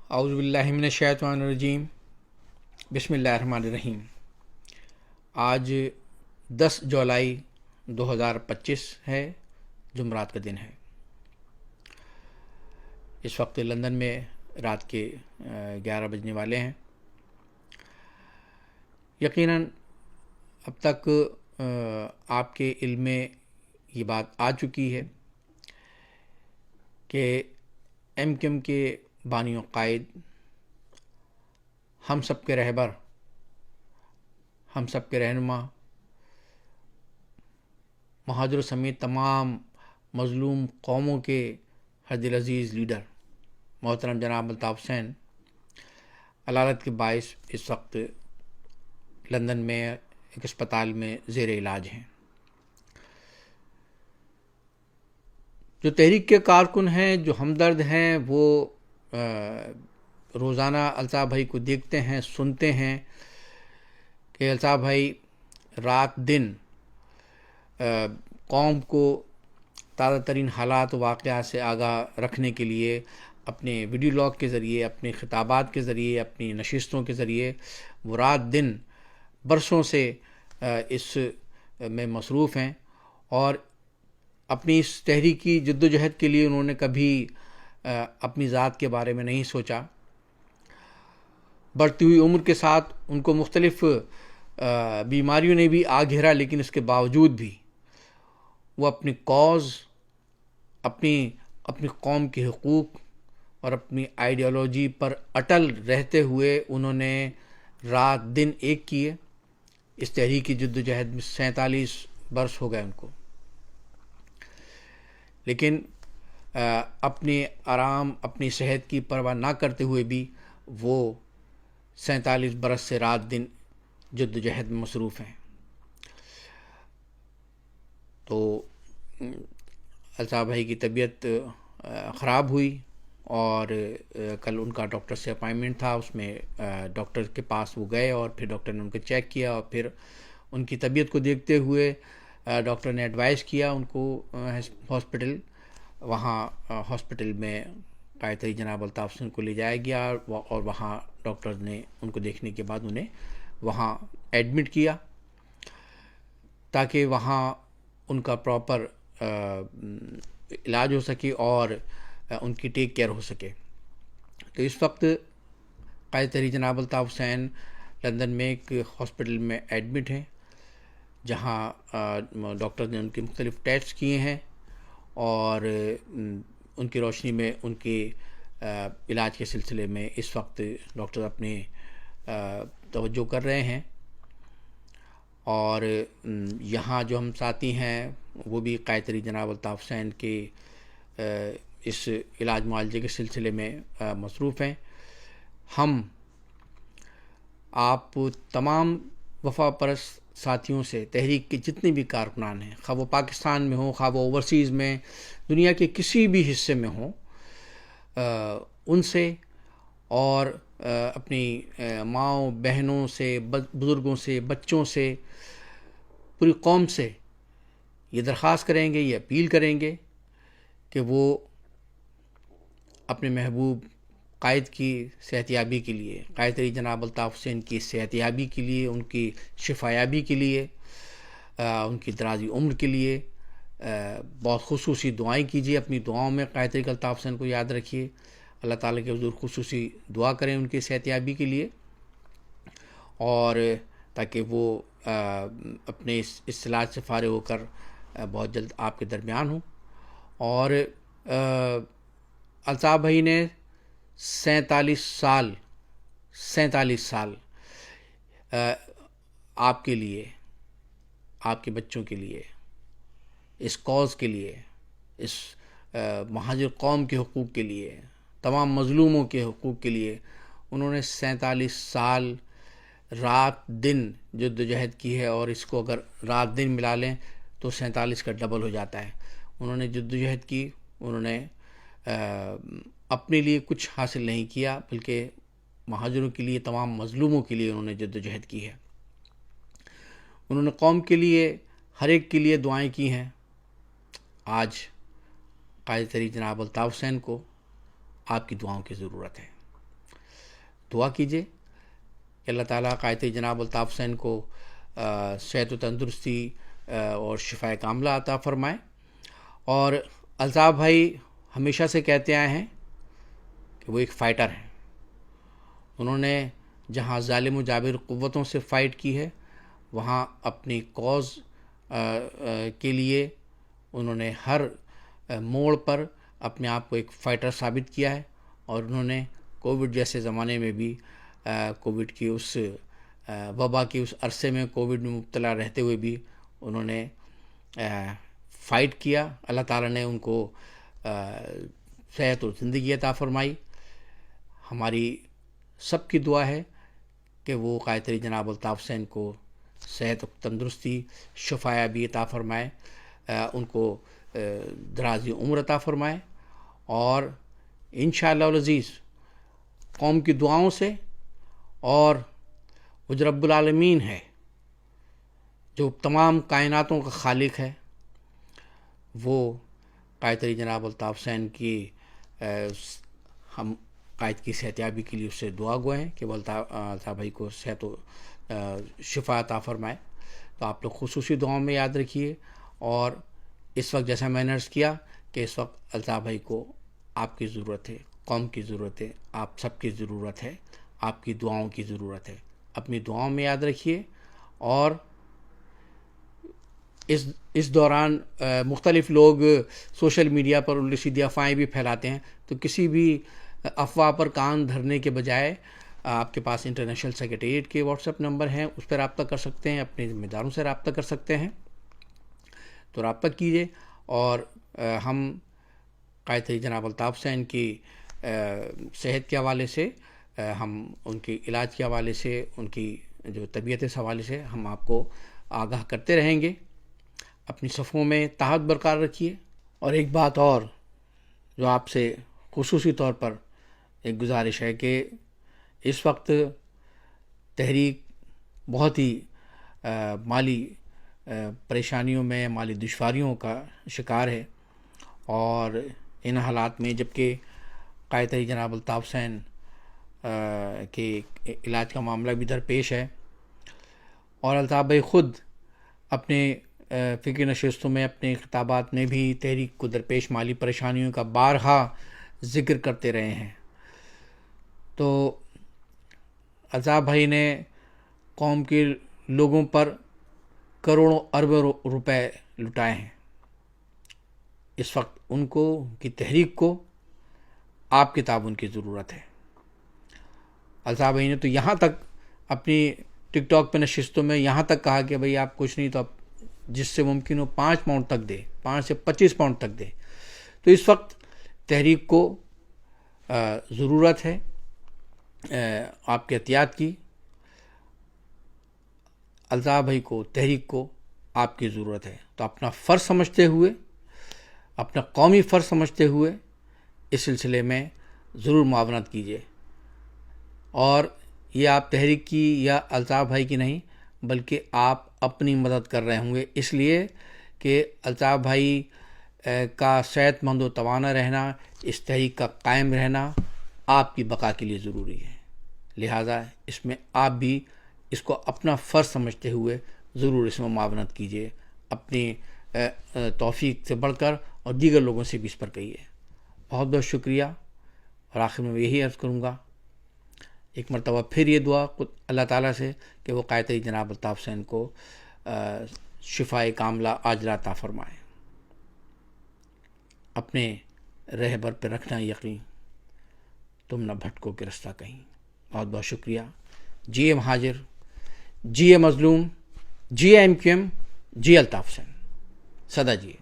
اعوذ باللہ من الشیطان الرجیم، بسم اللہ الرحمن الرحیم۔ آج 10 جولائی 2025 ہے، جمعرات کا دن ہے۔ اس وقت لندن میں رات کے 11 بجنے والے ہیں۔ یقیناً اب تک آپ کے علم میں یہ بات آ چکی ہے کہ ایم کیو ایم کے بانی و قائد، ہم سب کے رہبر، ہم سب کے رہنما، مہاجر سمیت تمام مظلوم قوموں کے ہر دل عزیز لیڈر محترم جناب الطاف حسین علالت کے باعث اس وقت لندن میں ایک اسپتال میں زیر علاج ہیں۔ جو تحریک کے کارکن ہیں، جو ہمدرد ہیں، وہ روزانہ الطاف بھائی کو دیکھتے ہیں، سنتے ہیں کہ الطاف بھائی رات دن قوم کو تازہ ترین حالات و واقعات سے آگاہ رکھنے کے لیے اپنے ویڈیو لاگ کے ذریعے، اپنے خطابات کے ذریعے، اپنی نشستوں کے ذریعے وہ رات دن برسوں سے اس میں مصروف ہیں، اور اپنی اس تحریکی جد و جہد کے لیے انہوں نے کبھی اپنی ذات کے بارے میں نہیں سوچا۔ بڑھتی ہوئی عمر کے ساتھ ان کو مختلف بیماریوں نے بھی آ گھیرا، لیکن اس کے باوجود بھی وہ اپنی کاز، اپنی قوم کے حقوق اور اپنی آئیڈیالوجی پر اٹل رہتے ہوئے انہوں نے رات دن ایک کیے۔ اس تحریکی جد و جہد میں 47 برس ہو گئے ان کو، لیکن اپنے آرام، اپنی صحت کی پرواہ نہ کرتے ہوئے بھی وہ 47 برس سے رات دن جد و جہد میں مصروف ہیں۔ تو الطاف بھائی کی طبیعت خراب ہوئی، اور کل ان کا ڈاکٹر سے اپائنٹمنٹ تھا، اس میں ڈاکٹر کے پاس وہ گئے، اور پھر ڈاکٹر نے ان کو چیک کیا، اور پھر ان کی طبیعت کو دیکھتے ہوئے ڈاکٹر نے ایڈوائز کیا ان کو ہاسپٹل، وہاں ہاسپٹل میں قائد جناب الطاف حسین کو لے جایا گیا، اور وہاں ڈاکٹر نے ان کو دیکھنے کے بعد انہیں وہاں ایڈمٹ کیا تاکہ وہاں ان کا پراپر علاج ہو سکے اور ان کی ٹیک کیئر ہو سکے۔ تو اس وقت قائد تحریک جناب الطاف حسین لندن میں ایک ہاسپٹل میں ایڈمٹ ہیں، جہاں ڈاکٹر نے ان کے مختلف ٹیسٹ کیے ہیں، اور ان کی روشنی میں ان کے علاج کے سلسلے میں اس وقت ڈاکٹر اپنے توجہ کر رہے ہیں۔ اور یہاں جو ہم ساتھی ہیں وہ بھی قائد تحریک جناب الطاف حسین کے اس علاج معالجے کے سلسلے میں مصروف ہیں۔ ہم آپ تمام وفا پرست ساتھیوں سے، تحریک کے جتنے بھی کارکنان ہیں، خواہ وہ پاکستان میں ہوں، خواہ وہ اوورسیز میں، دنیا کے کسی بھی حصے میں ہوں، ان سے اور اپنی ماؤں بہنوں سے، بزرگوں سے، بچوں سے، پوری قوم سے یہ درخواست کریں گے، یہ اپیل کریں گے کہ وہ اپنے محبوب قائد کی صحتیابی کے لیے، قائد تحریک جناب الطاف حسین کی صحتیابی کے لیے، ان کی شفایابی کے لیے، ان کی درازی عمر کے لیے بہت خصوصی دعائیں کیجیے۔ اپنی دعاؤں میں قائد تحریک الطاف حسین کو یاد رکھیے، اللہ تعالیٰ کے حضور خصوصی دعا کریں ان کی صحتیابی کے لیے، اور تاکہ وہ اپنے اس علاج سے فارغ ہو کر بہت جلد آپ کے درمیان ہوں۔ اور الطاف بھائی نے 47 سال آپ کے لیے، آپ کے بچوں کے لیے، اس کاز کے لیے، اس مہاجر قوم کے حقوق کے لیے، تمام مظلوموں کے حقوق کے لیے انہوں نے 47 سال رات دن جد و جہد کی ہے، اور اس کو اگر رات دن ملا لیں تو 47 کا ڈبل ہو جاتا ہے۔ انہوں نے جد و جہد کی، انہوں نے اپنے لیے کچھ حاصل نہیں کیا، بلکہ مہاجروں کے لیے، تمام مظلوموں کے لیے انہوں نے جد و جہد کی ہے۔ انہوں نے قوم کے لیے، ہر ایک کے لیے دعائیں کی ہیں۔ آج قائد تحریک جناب الطاف حسین کو آپ کی دعاؤں کی ضرورت ہے۔ دعا کیجیے کہ اللہ تعالیٰ قائد جناب الطاف حسین کو صحت و تندرستی اور شفائے کاملہ عطا فرمائے. اور الطاف بھائی ہمیشہ سے کہتے آئے ہیں کہ وہ ایک فائٹر ہیں. انہوں نے جہاں ظالم و جابر قوتوں سے فائٹ کی ہے وہاں اپنی کاز کے لیے انہوں نے ہر موڑ پر اپنے آپ کو ایک فائٹر ثابت کیا ہے. اور انہوں نے کووڈ جیسے زمانے میں بھی کووڈ کی اس وبا کے اس عرصے میں کووڈ میں مبتلا رہتے ہوئے بھی انہوں نے فائٹ کیا. اللہ تعالیٰ نے ان کو صحت و زندگی عطا فرمائی. ہماری سب کی دعا ہے کہ وہ قائد جناب الطاف حسین کو صحت و تندرستی شفا بھی عطا فرمائے, ان کو درازی عمر عطا فرمائے. اور انشاءاللہ العزیز قوم کی دعاؤں سے, اور وہ جو رب العالمین ہے جو تمام کائناتوں کا خالق ہے, وہ قائد جناب الطاف حسین کی ہم قائد کی صحت یابی کے لیے اس سے دعا گوئے ہیں کہ وہ الطاف بھائی کو صحت و شفا عطا فرمائے. تو آپ لوگ خصوصی دعاؤں میں یاد رکھیے. اور اس وقت جیسا میں نے عرض کیا کہ اس وقت الطاف بھائی کو آپ کی ضرورت ہے, قوم کی ضرورت ہے, آپ سب کی ضرورت ہے, آپ کی دعاؤں کی ضرورت ہے. اپنی دعاؤں میں یاد رکھیے. اور اس دوران مختلف لوگ سوشل میڈیا پر الٹی سیدھی افواہیں بھی پھیلاتے ہیں, تو کسی بھی افواہ پر کان دھرنے کے بجائے آپ کے پاس انٹرنیشنل سیکریٹریٹ کے واٹس ایپ نمبر ہیں, اس پہ رابطہ کر سکتے ہیں, اپنے ذمہ داروں سے رابطہ کر سکتے ہیں. تو رابطہ کیجیے. اور ہم قائد جناب الطاف حسین کی صحت کے حوالے سے, ہم ان کے علاج کے حوالے سے, ان کی جو طبیعت اس حوالے سے ہم آپ کو آگاہ کرتے رہیں گے. اپنی صفوں میں اتحاد برقرار رکھیے. اور ایک بات اور جو آپ سے خصوصی طور پر ایک گزارش ہے کہ اس وقت تحریک بہت ہی مالی پریشانیوں میں, مالی دشواریوں کا شکار ہے. اور ان حالات میں جبکہ قائد جناب الطاف حسین کے علاج کا معاملہ بھی درپیش ہے, اور الطاف بھائی خود اپنے فکری نشستوں میں, اپنے خطابات میں بھی تحریک کو درپیش مالی پریشانیوں کا بارہا ذکر کرتے رہے ہیں. تو الطاف بھائی نے قوم کے لوگوں پر کروڑوں اربوں روپے لٹائے ہیں. اس وقت ان کو, ان کی تحریک کو آپ کے تعاون کی ضرورت ہے. الطاف بھائی نے تو یہاں تک اپنی ٹک ٹاک پہ نشستوں میں یہاں تک کہا کہ بھئی آپ کچھ نہیں تو آپ جس سے ممکن ہو 5 پاؤنڈ تک دے, 5 سے 25 پاؤنڈ تک دے. تو اس وقت تحریک کو ضرورت ہے آپ کے احتیاط کی. الطاف بھائی کو, تحریک کو آپ کی ضرورت ہے. تو اپنا فرض سمجھتے ہوئے, اپنا قومی فرض سمجھتے ہوئے اس سلسلے میں ضرور معاونت کیجیے. اور یہ آپ تحریک کی یا الطاف بھائی کی نہیں, بلکہ آپ اپنی مدد کر رہے ہوں گے, اس لیے کہ الطاف بھائی کا صحت مند و توانا رہنا, اس تحریک کا قائم رہنا آپ کی بقا کے لیے ضروری ہے. لہٰذا اس میں آپ بھی اس کو اپنا فرض سمجھتے ہوئے ضرور اس میں معاونت کیجیے, اپنی توفیق سے بڑھ کر, اور دیگر لوگوں سے بھی اس پر کہیے. بہت بہت شکریہ. اور آخر میں یہی عرض کروں گا ایک مرتبہ پھر یہ دعا اللہ تعالیٰ سے کہ وہ قائد جناب الطاف حسین کو شفائے کاملہ عاجلہ عطا فرمائے. اپنے رہبر پہ رکھنا یقین, تم نہ بھٹکو کہ رستہ کہیں. بہت بہت شکریہ. جی اے مہاجر, جی اے مظلوم, جی اے ایم کیو ایم, جی الطاف حسین. صدا جی.